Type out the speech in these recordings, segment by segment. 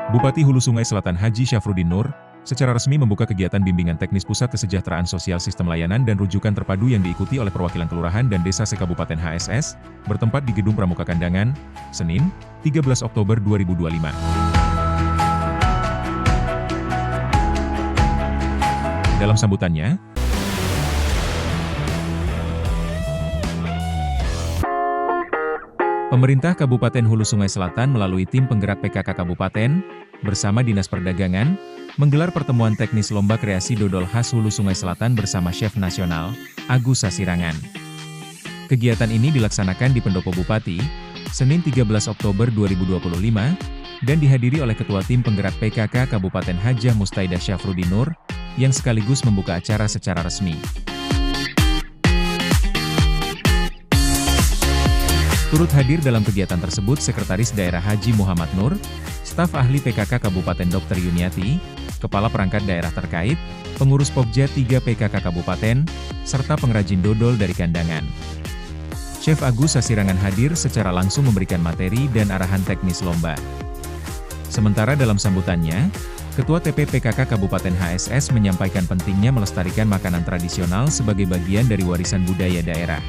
Bupati Hulu Sungai Selatan Haji Syafruddin Nur, secara resmi membuka kegiatan bimbingan teknis Pusat Kesejahteraan Sosial Sistem Layanan dan Rujukan Terpadu yang diikuti oleh perwakilan kelurahan dan desa se-Kabupaten HSS, bertempat di Gedung Pramuka Kandangan, Senin, 13 Oktober 2025. Dalam sambutannya, pemerintah Kabupaten Hulu Sungai Selatan melalui tim penggerak PKK Kabupaten, bersama Dinas Perdagangan, menggelar pertemuan teknis lomba kreasi dodol khas Hulu Sungai Selatan bersama Chef Nasional, Agus Sasirangan. Kegiatan ini dilaksanakan di Pendopo Bupati, Senin 13 Oktober 2025, dan dihadiri oleh Ketua Tim Penggerak PKK Kabupaten Hajah Mustaidah Syafruddin Nur, yang sekaligus membuka acara secara resmi. Turut hadir dalam kegiatan tersebut Sekretaris Daerah Haji Muhammad Nur, staf ahli PKK Kabupaten Dr. Yuniati, Kepala Perangkat Daerah terkait, pengurus Pokja 3 PKK Kabupaten, serta pengrajin dodol dari Kandangan. Chef Agus Sasirangan hadir secara langsung memberikan materi dan arahan teknis lomba. Sementara dalam sambutannya, Ketua TP PKK Kabupaten HSS menyampaikan pentingnya melestarikan makanan tradisional sebagai bagian dari warisan budaya daerah.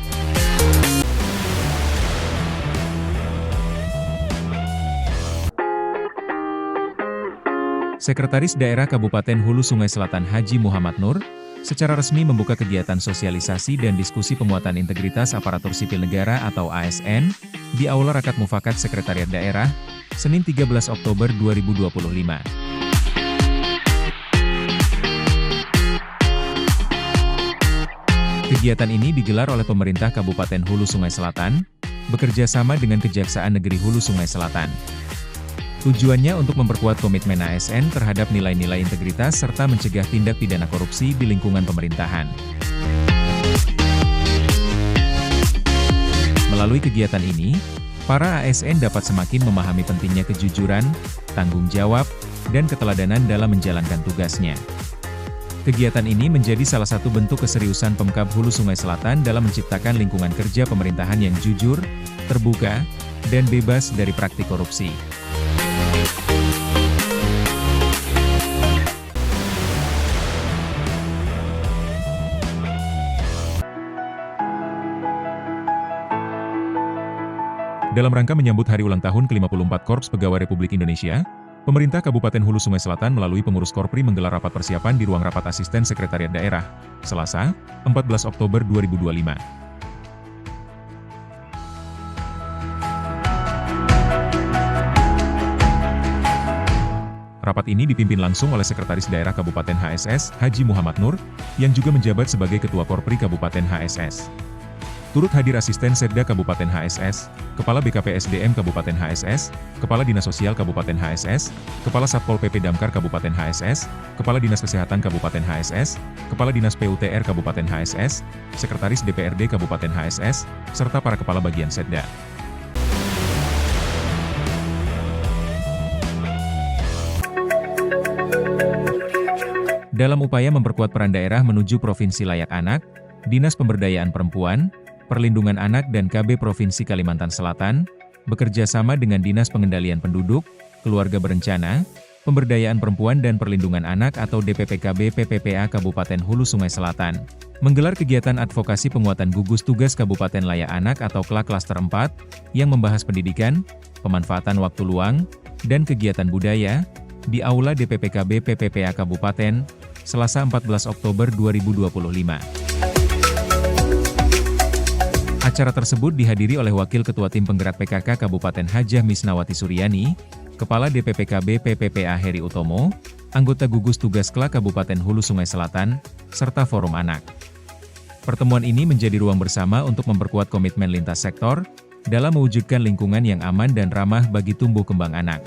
Sekretaris Daerah Kabupaten Hulu Sungai Selatan Haji Muhammad Nur, secara resmi membuka kegiatan sosialisasi dan diskusi penguatan integritas aparatur sipil negara atau ASN, di Aula Rakat Mufakat Sekretariat Daerah, Senin 13 Oktober 2025. Kegiatan ini digelar oleh pemerintah Kabupaten Hulu Sungai Selatan, bekerja sama dengan Kejaksaan Negeri Hulu Sungai Selatan. Tujuannya untuk memperkuat komitmen ASN terhadap nilai-nilai integritas serta mencegah tindak pidana korupsi di lingkungan pemerintahan. Melalui kegiatan ini, para ASN dapat semakin memahami pentingnya kejujuran, tanggung jawab, dan keteladanan dalam menjalankan tugasnya. Kegiatan ini menjadi salah satu bentuk keseriusan Pemkab Hulu Sungai Selatan dalam menciptakan lingkungan kerja pemerintahan yang jujur, terbuka, dan bebas dari praktik korupsi. Dalam rangka menyambut hari ulang tahun ke-54 Korps Pegawai Republik Indonesia, pemerintah Kabupaten Hulu Sungai Selatan melalui pengurus Korpri menggelar rapat persiapan di ruang rapat Asisten Sekretariat Daerah, Selasa, 14 Oktober 2025. Rapat ini dipimpin langsung oleh Sekretaris Daerah Kabupaten HSS, Haji Muhammad Nur, yang juga menjabat sebagai Ketua Korpri Kabupaten HSS. Turut hadir Asisten Setda Kabupaten HSS, Kepala BKPSDM Kabupaten HSS, Kepala Dinas Sosial Kabupaten HSS, Kepala Satpol PP Damkar Kabupaten HSS, Kepala Dinas Kesehatan Kabupaten HSS, Kepala Dinas PUTR Kabupaten HSS, Sekretaris DPRD Kabupaten HSS, serta para Kepala Bagian Setda. Dalam upaya memperkuat peran daerah menuju Provinsi Layak Anak, Dinas Pemberdayaan Perempuan, Perlindungan Anak dan KB Provinsi Kalimantan Selatan, bekerja sama dengan Dinas Pengendalian Penduduk, Keluarga Berencana, Pemberdayaan Perempuan dan Perlindungan Anak atau DPPKB PPPA Kabupaten Hulu Sungai Selatan, menggelar kegiatan advokasi penguatan gugus tugas Kabupaten Layak Anak atau KLAK Klaster 4, yang membahas pendidikan, pemanfaatan waktu luang, dan kegiatan budaya, di Aula DPPKB PPPA Kabupaten, Selasa 14 Oktober 2025. Acara tersebut dihadiri oleh Wakil Ketua Tim Penggerak PKK Kabupaten Hajah Misnawati Suryani, Kepala DPPKB PPPA Heri Utomo, anggota gugus tugas KLAK Kabupaten Hulu Sungai Selatan, serta Forum Anak. Pertemuan ini menjadi ruang bersama untuk memperkuat komitmen lintas sektor, dalam mewujudkan lingkungan yang aman dan ramah bagi tumbuh kembang anak.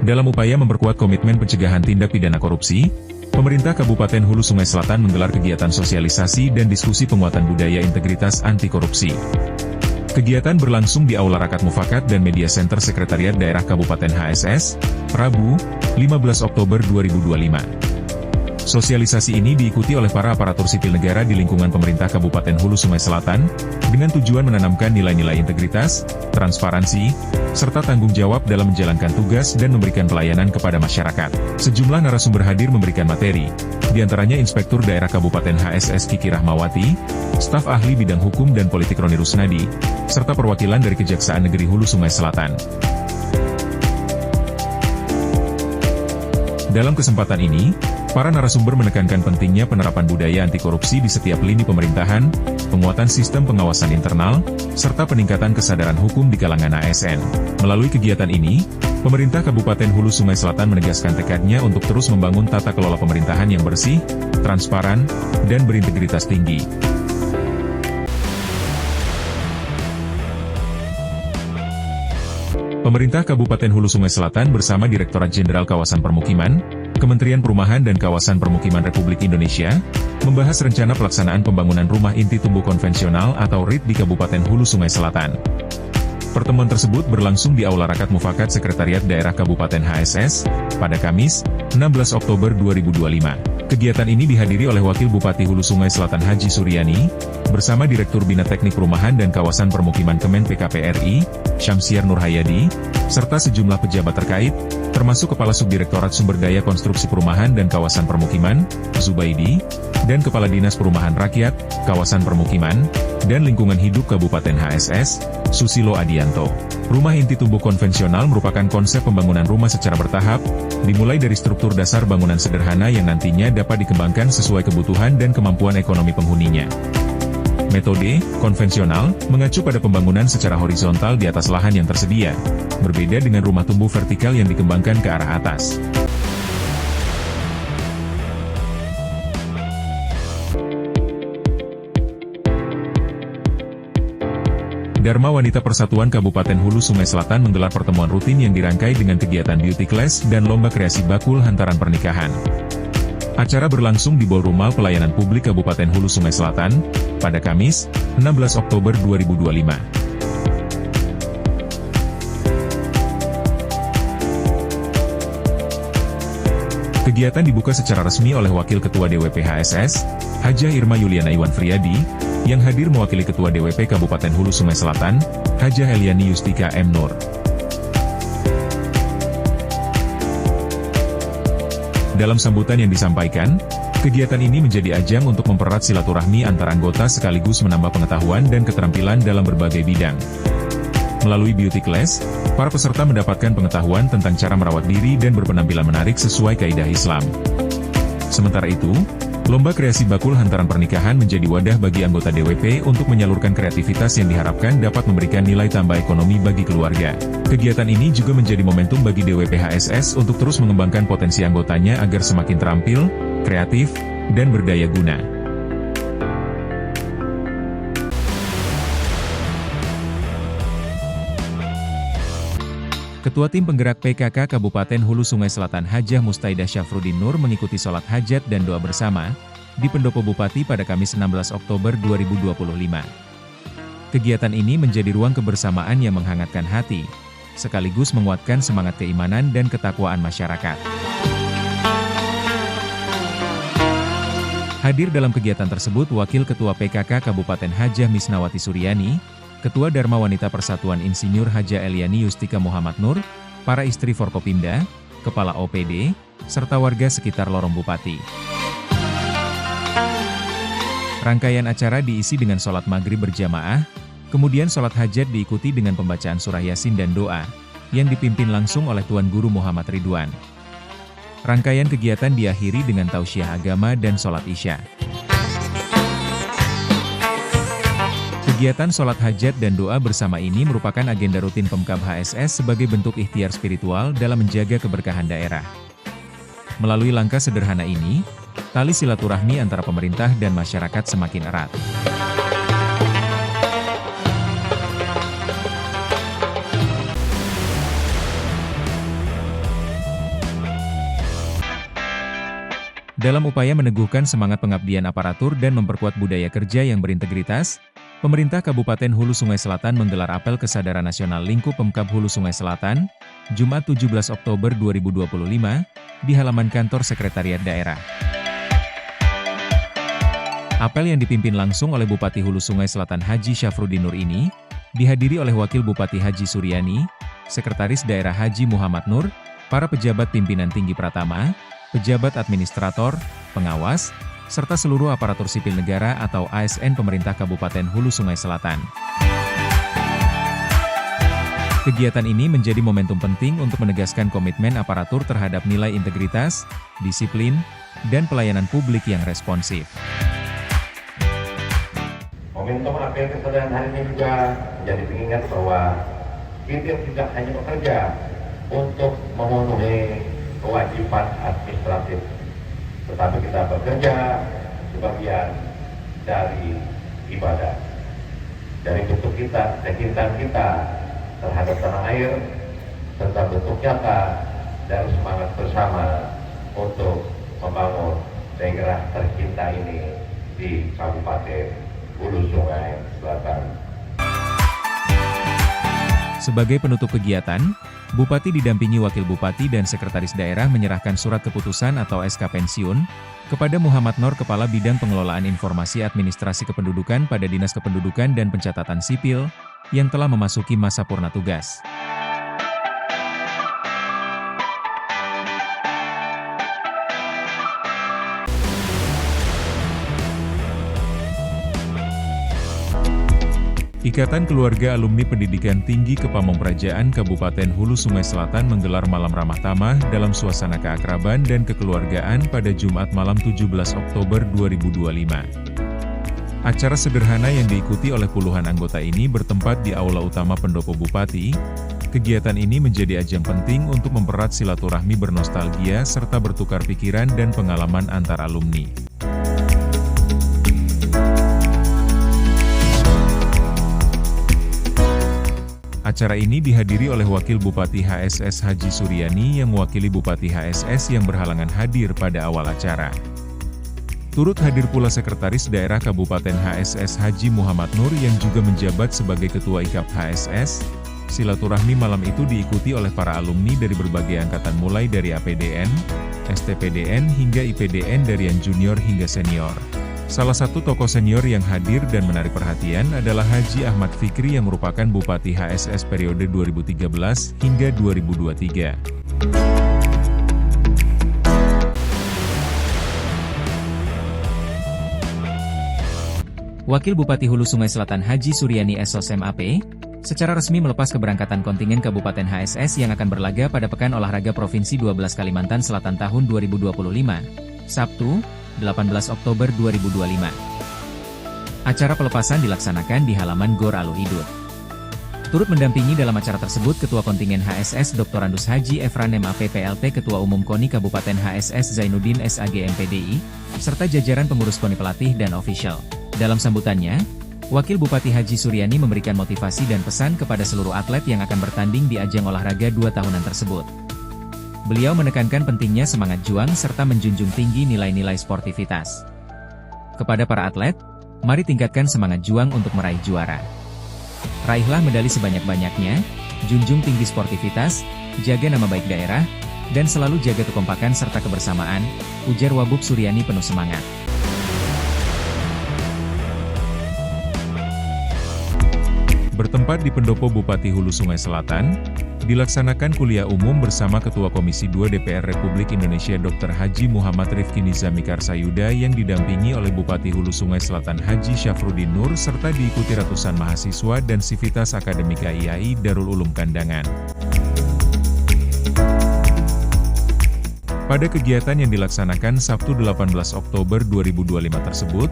Dalam upaya memperkuat komitmen pencegahan tindak pidana korupsi, pemerintah Kabupaten Hulu Sungai Selatan menggelar kegiatan sosialisasi dan diskusi penguatan budaya integritas anti korupsi. Kegiatan berlangsung di Aula Rakat Mufakat dan Media Center Sekretariat Daerah Kabupaten HSS, Rabu, 15 Oktober 2025. Sosialisasi ini diikuti oleh para aparatur sipil negara di lingkungan pemerintah Kabupaten Hulu Sungai Selatan, dengan tujuan menanamkan nilai-nilai integritas, transparansi, serta tanggung jawab dalam menjalankan tugas dan memberikan pelayanan kepada masyarakat. Sejumlah narasumber hadir memberikan materi, diantaranya Inspektur Daerah Kabupaten HSS Kiki Rahmawati, staf ahli bidang hukum dan politik Roni Rusnadi, serta perwakilan dari Kejaksaan Negeri Hulu Sungai Selatan. Dalam kesempatan ini, para narasumber menekankan pentingnya penerapan budaya anti korupsi di setiap lini pemerintahan, penguatan sistem pengawasan internal, serta peningkatan kesadaran hukum di kalangan ASN. Melalui kegiatan ini, pemerintah Kabupaten Hulu Sungai Selatan menegaskan tekadnya untuk terus membangun tata kelola pemerintahan yang bersih, transparan, dan berintegritas tinggi. Pemerintah Kabupaten Hulu Sungai Selatan bersama Direktorat Jenderal Kawasan Permukiman, Kementerian Perumahan dan Kawasan Permukiman Republik Indonesia, membahas rencana pelaksanaan pembangunan rumah inti tumbuh konvensional atau RIT di Kabupaten Hulu Sungai Selatan. Pertemuan tersebut berlangsung di Aula Rakat Mufakat Sekretariat Daerah Kabupaten HSS, pada Kamis, 16 Oktober 2025. Kegiatan ini dihadiri oleh Wakil Bupati Hulu Sungai Selatan Haji Suryani, bersama Direktur Bina Teknik Perumahan dan Kawasan Permukiman Kemen PKP RI, Syamsiar Nurhayadi, serta sejumlah pejabat terkait, termasuk Kepala Subdirektorat Sumber Daya Konstruksi Perumahan dan Kawasan Permukiman, Zubaidi, dan Kepala Dinas Perumahan Rakyat, Kawasan Permukiman, dan Lingkungan Hidup Kabupaten HSS, Susilo Adianto. Rumah inti tumbuh konvensional merupakan konsep pembangunan rumah secara bertahap, dimulai dari struktur dasar bangunan sederhana yang nantinya dapat dikembangkan sesuai kebutuhan dan kemampuan ekonomi penghuninya. Metode konvensional mengacu pada pembangunan secara horizontal di atas lahan yang tersedia, berbeda dengan rumah tumbuh vertikal yang dikembangkan ke arah atas. Dharma Wanita Persatuan Kabupaten Hulu Sungai Selatan menggelar pertemuan rutin yang dirangkai dengan kegiatan beauty class dan lomba kreasi bakul hantaran pernikahan. Acara berlangsung di Ballroom Mall Pelayanan Publik Kabupaten Hulu Sungai Selatan, pada Kamis, 16 Oktober 2025. Kegiatan dibuka secara resmi oleh Wakil Ketua DWP HSS, Hajah Irma Yuliana Iwan Friadi, yang hadir mewakili Ketua DWP Kabupaten Hulu Sungai Selatan, Hajah Eliani Yustika M. Nur. Dalam sambutan yang disampaikan, kegiatan ini menjadi ajang untuk mempererat silaturahmi antar anggota sekaligus menambah pengetahuan dan keterampilan dalam berbagai bidang. Melalui beauty class, para peserta mendapatkan pengetahuan tentang cara merawat diri dan berpenampilan menarik sesuai kaidah Islam. Sementara itu, lomba kreasi bakul hantaran pernikahan menjadi wadah bagi anggota DWP untuk menyalurkan kreativitas yang diharapkan dapat memberikan nilai tambah ekonomi bagi keluarga. Kegiatan ini juga menjadi momentum bagi DWP HSS untuk terus mengembangkan potensi anggotanya agar semakin terampil, kreatif, dan berdaya guna. Ketua Tim Penggerak PKK Kabupaten Hulu Sungai Selatan Hajah Mustaidah Syafruddin Nur mengikuti sholat hajat dan doa bersama di Pendopo Bupati pada Kamis 16 Oktober 2025. Kegiatan ini menjadi ruang kebersamaan yang menghangatkan hati, sekaligus menguatkan semangat keimanan dan ketakwaan masyarakat. Hadir dalam kegiatan tersebut Wakil Ketua PKK Kabupaten Hajah Misnawati Suryani, Ketua Dharma Wanita Persatuan Insinyur Hajah Eliani Yustika Muhammad Nur, para istri Forkopimda, Kepala OPD, serta warga sekitar lorong Bupati. Rangkaian acara diisi dengan sholat maghrib berjamaah, kemudian sholat hajat diikuti dengan pembacaan surah Yasin dan doa, yang dipimpin langsung oleh Tuan Guru Muhammad Ridwan. Rangkaian kegiatan diakhiri dengan tausiah agama dan sholat isya. Kegiatan sholat hajat dan doa bersama ini merupakan agenda rutin Pemkab HSS sebagai bentuk ikhtiar spiritual dalam menjaga keberkahan daerah. Melalui langkah sederhana ini, tali silaturahmi antara pemerintah dan masyarakat semakin erat. Dalam upaya meneguhkan semangat pengabdian aparatur dan memperkuat budaya kerja yang berintegritas, pemerintah Kabupaten Hulu Sungai Selatan menggelar apel kesadaran nasional lingkup Pemkab Hulu Sungai Selatan, Jumat 17 Oktober 2025, di halaman kantor Sekretariat Daerah. Apel yang dipimpin langsung oleh Bupati Hulu Sungai Selatan Haji Syafruddin Nur ini, dihadiri oleh Wakil Bupati Haji Suryani, Sekretaris Daerah Haji Muhammad Nur, para pejabat pimpinan tinggi Pratama, pejabat administrator, pengawas, serta seluruh aparatur sipil negara atau ASN pemerintah Kabupaten Hulu Sungai Selatan. Kegiatan ini menjadi momentum penting untuk menegaskan komitmen aparatur terhadap nilai integritas, disiplin, dan pelayanan publik yang responsif. Momentum apel kesadaran hari ini juga menjadi pengingat bahwa kita tidak hanya bekerja untuk memenuhi kewajiban administratif, tetapi kita bekerja sebagian dari ibadah, dari bentuk kita, kecintaan kita terhadap tanah air, serta bentuk nyata dari semangat bersama untuk membangun daerah tercinta ini di Kabupaten Hulu Sungai Selatan. Sebagai penutup kegiatan, Bupati didampingi Wakil Bupati dan Sekretaris Daerah menyerahkan surat keputusan atau SK pensiun kepada Muhammad Nur, Kepala Bidang Pengelolaan Informasi Administrasi Kependudukan pada Dinas Kependudukan dan Pencatatan Sipil, yang telah memasuki masa purna tugas. Ikatan Keluarga Alumni Pendidikan Tinggi Kepamongprajaan Kabupaten Hulu Sungai Selatan menggelar Malam Ramah Tamah dalam suasana keakraban dan kekeluargaan pada Jumat malam 17 Oktober 2025. Acara sederhana yang diikuti oleh puluhan anggota ini bertempat di Aula Utama Pendopo Bupati. Kegiatan ini menjadi ajang penting untuk mempererat silaturahmi, bernostalgia, serta bertukar pikiran dan pengalaman antar alumni. Acara ini dihadiri oleh Wakil Bupati HSS Haji Suryani yang mewakili Bupati HSS yang berhalangan hadir pada awal acara. Turut hadir pula Sekretaris Daerah Kabupaten HSS Haji Muhammad Nur yang juga menjabat sebagai Ketua IKAP HSS. Silaturahmi malam itu diikuti oleh para alumni dari berbagai angkatan mulai dari APDN, STPDN hingga IPDN dari yang junior hingga senior. Salah satu tokoh senior yang hadir dan menarik perhatian adalah Haji Ahmad Fikri yang merupakan Bupati HSS periode 2013 hingga 2023. Wakil Bupati Hulu Sungai Selatan Haji Suryani SOS MAP, secara resmi melepas keberangkatan kontingen Kabupaten HSS yang akan berlaga pada Pekan Olahraga Provinsi 12 Kalimantan Selatan tahun 2025, Sabtu, 18 Oktober 2025. Acara pelepasan dilaksanakan di halaman Gor Aluhidut. Turut mendampingi dalam acara tersebut Ketua Kontingen HSS Dr. Andus Haji Efran MAP PLT, Ketua Umum KONI Kabupaten HSS Zainuddin SAG MPDI, serta jajaran pengurus KONI pelatih dan official. Dalam sambutannya, Wakil Bupati Haji Suryani memberikan motivasi dan pesan kepada seluruh atlet yang akan bertanding di ajang olahraga 2 tahunan tersebut. Beliau menekankan pentingnya semangat juang serta menjunjung tinggi nilai-nilai sportivitas. Kepada para atlet, mari tingkatkan semangat juang untuk meraih juara. Raihlah medali sebanyak-banyaknya, junjung tinggi sportivitas, jaga nama baik daerah, dan selalu jaga kekompakan serta kebersamaan, ujar Wabub Suryani penuh semangat. Bertempat di Pendopo Bupati Hulu Sungai Selatan, dilaksanakan kuliah umum bersama Ketua Komisi 2 DPR Republik Indonesia Dr. Haji Muhammad Rifki Nizami Karsayuda yang didampingi oleh Bupati Hulu Sungai Selatan Haji Syafruddin Nur serta diikuti ratusan mahasiswa dan sivitas akademika IAI Darul Ulum Kandangan. Pada kegiatan yang dilaksanakan Sabtu 18 Oktober 2025 tersebut,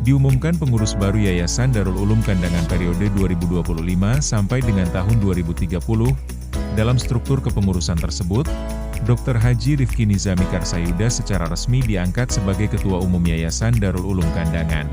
diumumkan pengurus baru Yayasan Darul Ulum Kandangan periode 2025 sampai dengan tahun 2030. Dalam struktur kepengurusan tersebut, Dr. Haji Rifki Nizami Karsayuda secara resmi diangkat sebagai Ketua Umum Yayasan Darul Ulum Kandangan.